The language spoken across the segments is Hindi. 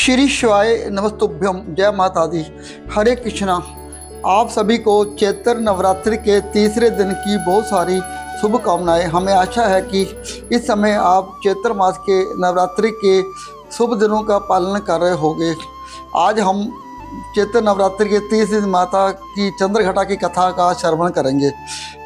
श्री शिवाय नमस्तुभ्यम। जय माता दी। हरे कृष्णा। आप सभी को चैत्र नवरात्रि के तीसरे दिन की बहुत सारी शुभकामनाएं। हमें आशा है कि इस समय आप चैत्र मास के नवरात्रि के शुभ दिनों का पालन कर रहे होंगे। आज हम चैत्र नवरात्रि के 30 दिन माता की चंद्रघटा की कथा का श्रवण करेंगे।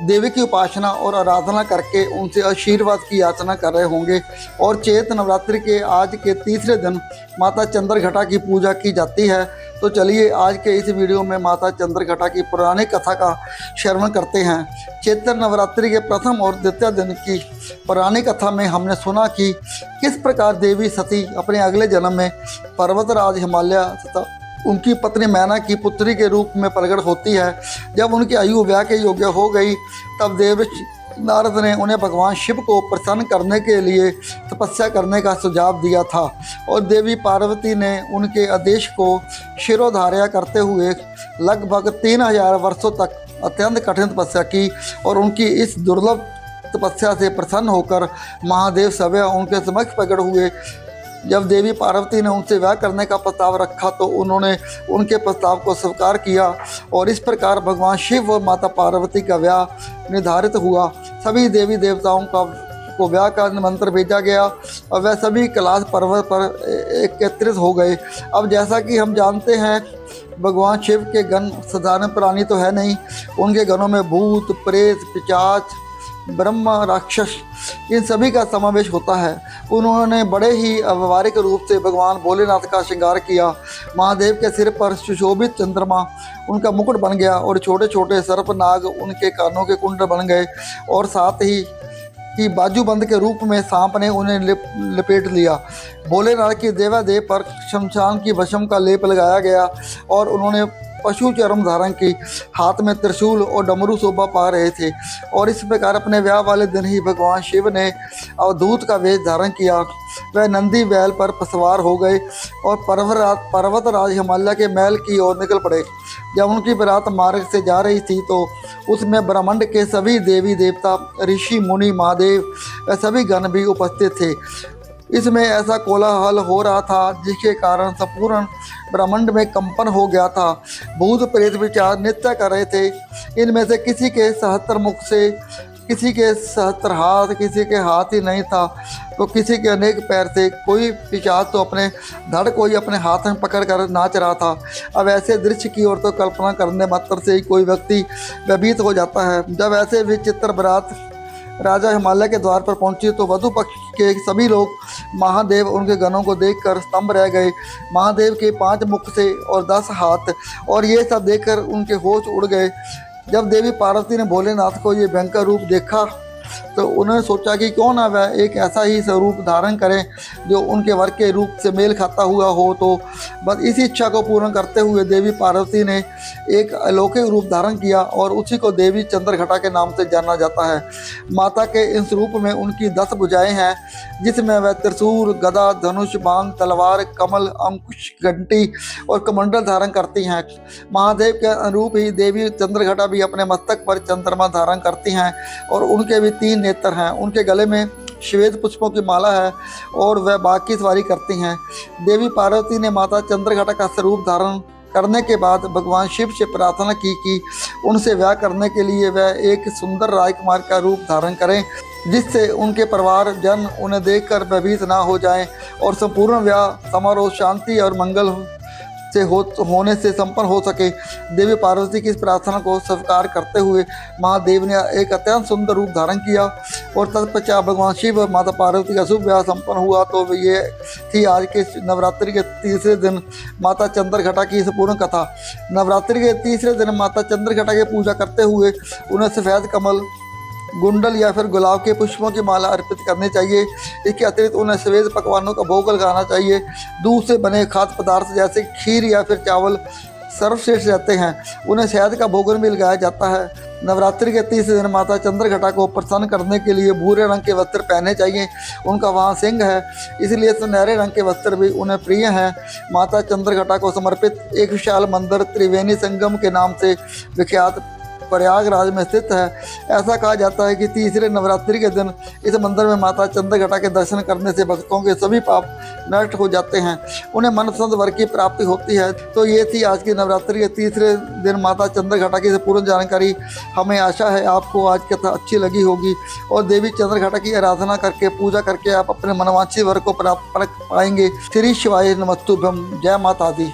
देवी की उपासना और आराधना करके उनसे आशीर्वाद की याचना कर रहे होंगे। और चैत्र नवरात्रि के आज के तीसरे दिन माता चंद्रघटा की पूजा की जाती है। तो चलिए आज के इस वीडियो में माता चंद्रघटा की पुरानी कथा का श्रवण करते हैं। चैत्र नवरात्रि के प्रथम और द्वितीय दिन की पुरानी कथा में हमने सुना कि किस प्रकार देवी सती अपने अगले जन्म में पर्वतराज हिमालय तथा उनकी पत्नी मैना की पुत्री के रूप में प्रकट होती है। जब उनकी आयु विवाह के योग्य हो गई तब देवर्षि नारद ने उन्हें भगवान शिव को प्रसन्न करने के लिए तपस्या करने का सुझाव दिया था। और देवी पार्वती ने उनके आदेश को शिरोधार्य करते हुए लगभग 3000 वर्षों तक अत्यंत कठिन तपस्या की। और उनकी इस दुर्लभ तपस्या से प्रसन्न होकर महादेव स्वयं उनके समक्ष प्रकट हुए। जब देवी पार्वती ने उनसे विवाह करने का प्रस्ताव रखा तो उन्होंने उनके प्रस्ताव को स्वीकार किया। और इस प्रकार भगवान शिव व माता पार्वती का विवाह निर्धारित हुआ। सभी देवी देवताओं को विवाह का निमंत्रण भेजा गया और वह सभी कैलाश पर्वत पर एकत्रित हो गए। अब जैसा कि हम जानते हैं भगवान शिव के गण साधारण प्राणी तो है नहीं। उनके गणों में भूत, प्रेत, पिशाच, ब्रह्मा, राक्षस इन सभी का समावेश होता है। उन्होंने बड़े ही व्यवहारिक रूप से भगवान भोलेनाथ का श्रृंगार किया। महादेव के सिर पर सुशोभित चंद्रमा उनका मुकुट बन गया और छोटे छोटे सर्पनाग उनके कानों के कुंडल बन गए। और साथ ही बाजूबंद के रूप में सांप ने उन्हें लपेट लिया। भोलेनाथ की देवादेव पर शमशान की भस्म का लेप लगाया गया और उन्होंने पशु चर्म धारण की, हाथ में त्रिशूल और डमरू शोभा पा रहे थे। और इस प्रकार अपने विवाह वाले दिन ही भगवान शिव ने अवधूत का वेश धारण किया। वह नंदी बैल पर सवार हो गए और पर्वतराज हिमालय के महल की ओर निकल पड़े। जब उनकी बारात मार्ग से जा रही थी तो उसमें ब्रह्मांड के सभी देवी देवता, ऋषि मुनि, महादेव व सभी गण भी उपस्थित थे। इसमें ऐसा कोलाहल हो रहा था जिसके कारण संपूर्ण ब्रह्मांड में कंपन हो गया था। भूत प्रेत विचार नृत्य कर रहे थे। इनमें से किसी के 77 मुख से, किसी के 77 हाथ, किसी के हाथ ही नहीं था तो किसी के अनेक पैर थे। कोई पिशाच तो अपने धड़ को ही अपने हाथ में पकड़ कर नाच रहा था। अब ऐसे दृश्य की ओर तो कल्पना करने मात्र से ही कोई व्यक्ति भयभीत हो जाता है। जब ऐसे विचित्र बारात राजा हिमालय के द्वार पर पहुंची तो वधु पक्ष के सभी लोग महादेव उनके गणों को देखकर स्तंभ रह गए। महादेव के 5 मुख से और 10 हाथ, और ये सब देखकर उनके होश उड़ गए। जब देवी पार्वती ने भोलेनाथ को ये भयंकर रूप देखा तो उन्होंने सोचा कि क्यों ना वह एक ऐसा ही स्वरूप धारण करें जो उनके वर के रूप से मेल खाता हुआ हो। तो बस इसी इच्छा को पूर्ण करते हुए देवी पार्वती ने एक अलौकिक रूप धारण किया और उसी को देवी चंद्रघटा के नाम से जाना जाता है। माता के इस रूप में उनकी 10 भुजाएं हैं जिसमें वह त्रिशूल, गदा, धनुष, बाण, तलवार, कमल, अंकुश, घंटी और कमंडल धारण करती हैं। महादेव के अनुरूप ही देवी चंद्रघटा भी अपने मस्तक पर चंद्रमा धारण करती हैं और उनके भी 3 नेत्र हैं। उनके गले में श्वेत पुष्पों की माला है और वह बाघ की सवारी करती हैं। देवी पार्वती ने माता चंद्रघटा का स्वरूप धारण करने के बाद भगवान शिव से प्रार्थना की कि उनसे विवाह करने के लिए वह एक सुंदर राजकुमार का रूप धारण करें जिससे उनके परिवार जन उन्हें देखकर भयभीत ना हो जाएं और संपूर्ण विवाह समारोह शांति और मंगल से होने से संपन्न हो सके। देवी पार्वती की इस प्रार्थना को स्वीकार करते हुए महादेव ने एक अत्यंत सुंदर रूप धारण किया और तत्पश्चात भगवान शिव और माता पार्वती का शुभ विवाह संपन्न हुआ। तो ये थी आज के नवरात्रि के तीसरे दिन माता चंद्रघटा की संपूर्ण कथा। नवरात्रि के तीसरे दिन माता चंद्रघटा की पूजा करते हुए उन्हें सफ़ेद कमल, गुंडल या फिर गुलाब के पुष्पों की माला अर्पित करनी चाहिए। इसके अतिरिक्त उन्हें स्वेद पकवानों का भोग लगाना चाहिए। दूध से बने खाद्य पदार्थ जैसे खीर या फिर चावल सर्वश्रेष्ठ रहते हैं। उन्हें शहद का भोजन भी लगाया जाता है। नवरात्रि के तीसरे दिन माता चंद्रघटा को प्रसन्न करने के लिए भूरे रंग के वस्त्र पहनने चाहिए। उनका वहाँ सिंह है इसलिए सुनहरे रंग के वस्त्र भी उन्हें प्रिय हैं। माता चंद्रघटा को समर्पित एक विशाल मंदिर त्रिवेणी संगम के नाम से विख्यात प्रयागराज में स्थित है। ऐसा कहा जाता है कि तीसरे नवरात्रि के दिन इस मंदिर में माता चंद्रघटा के दर्शन करने से भक्तों के सभी पाप नष्ट हो जाते हैं, उन्हें मनपसंद वर की प्राप्ति होती है। तो ये थी आज की नवरात्रि के तीसरे दिन माता चंद्रघटा की पूर्ण जानकारी। हमें आशा है आपको आज कथा अच्छी लगी होगी और देवी चंद्रघटा की आराधना करके पूजा करके आप अपने मनवांछित वर को प्राप्त कर पाएंगे। श्री शिवाय नमस्तुभ्यम। जय माता दी।